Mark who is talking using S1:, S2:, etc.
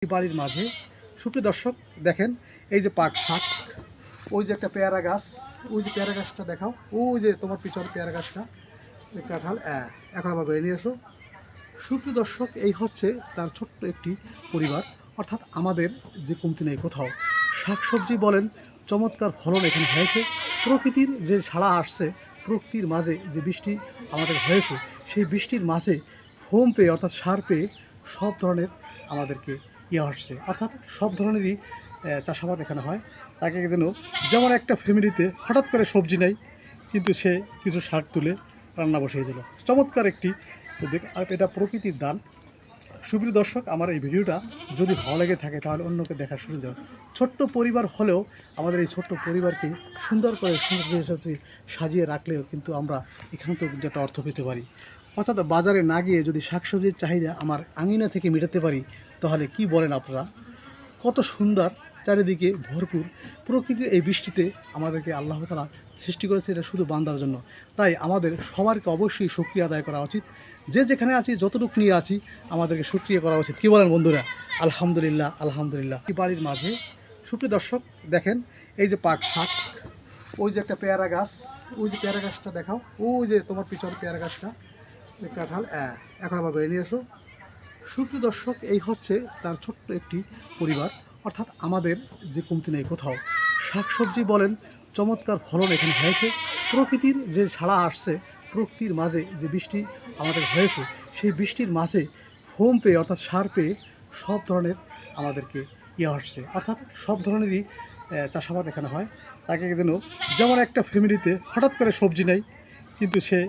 S1: বাড়ির মাঝে সুপ্রিয় দর্শক দেখেন, এই যে পাট শাক, ওই যে একটা পেয়ারা গাছ, ওই যে পেয়ারা গাছটা দেখাও, ওই যে তোমার পিছনে পেয়ারা গাছটা, কাঁঠাল এখন আবার বেরিয়ে নিয়ে এসো। সুপ্রিয় দর্শক, এই হচ্ছে তার ছোট্ট একটি পরিবার, অর্থাৎ আমাদের যে কমতি নেই কোথাও। শাকসবজি বলেন, চমৎকার ফলন এখানে হয়েছে। প্রকৃতির যে ছাড়া আসছে, প্রকৃতির মাঝে যে বৃষ্টি আমাদের হয়েছে, সেই বৃষ্টির মাঝে ফোম পেয়ে অর্থাৎ সার পেয়ে সব ধরনের আমাদেরকে আসছে, অর্থাৎ সব ধরনেরই চাষাবাদ এখানে হয়। তাকে যেন যেমন একটা ফ্যামিলিতে হঠাৎ করে সবজি নেই, কিন্তু সে কিছু শাক তুলে রান্না বসিয়ে দিল। চমৎকার একটি উদ্যোগ, আর এটা প্রকৃতির দান। সুপ্রিয় দর্শক, আমার এই ভিডিওটা যদি ভালো লেগে থাকে তাহলে অন্যকে দেখার সুযোগ দেওয়া। ছোট্ট পরিবার হলেও আমাদের এই ছোট্ট পরিবারকে সুন্দর করে সাজিয়ে রাখলেও কিন্তু আমরা এখান থেকে কিন্তু একটা অর্থ পেতে পারি। অর্থাৎ বাজারে না গিয়ে যদি শাকসবজির চাহিদা আমার আঙিনা থেকে মেটাতে পারি, তাহলে কি বলেন আপনারা? কত সুন্দর, চারিদিকে ভরপুর প্রকৃতির এই বৃষ্টিতে আমাদেরকে আল্লাহ তাআলা সৃষ্টি করেছে এটা শুধু বান্দার জন্য। তাই আমাদের সবারকে অবশ্যই শুকরিয়া আদায় করা উচিত। যে যেখানে আছি, যতটুকু নিয়ে আছি, আমাদেরকে শুকরিয়া করা উচিত। কী বলেন বন্ধুরা? আলহামদুলিল্লাহ, আলহামদুলিল্লাহ। বাড়ির মাঝে সুপ্রিয় দর্শক দেখেন, এই যে পাট শাক, ওই যে একটা পেয়ারা গাছ, ওই যে পেয়ারা গাছটা দেখাও, ওই যে তোমার পিছনে পেয়ারা গাছটা, কাঁঠাল এখন আবার বেরিয়ে নিয়ে এসো। সুপ্রিয় দর্শক, এই হচ্ছে তার ছোট্ট একটি পরিবার, অর্থাৎ আমাদের যে কমতি নেই কোথাও। শাকসবজি বলেন, চমৎকার ফলন এখানে হয়েছে। প্রকৃতির যে ছাড়া আসছে, প্রকৃতির মাঝে যে বৃষ্টি আমাদের হয়েছে, সেই বৃষ্টির মাঝে ফোম পেয়ে অর্থাৎ সার পেয়ে সব ধরনের আমাদেরকে আসছে, অর্থাৎ সব ধরনেরই চাষাবাদ এখানে হয়। তাকে যেন যেমন একটা ফ্যামিলিতে হঠাৎ করে সবজি নেই, কিন্তু সে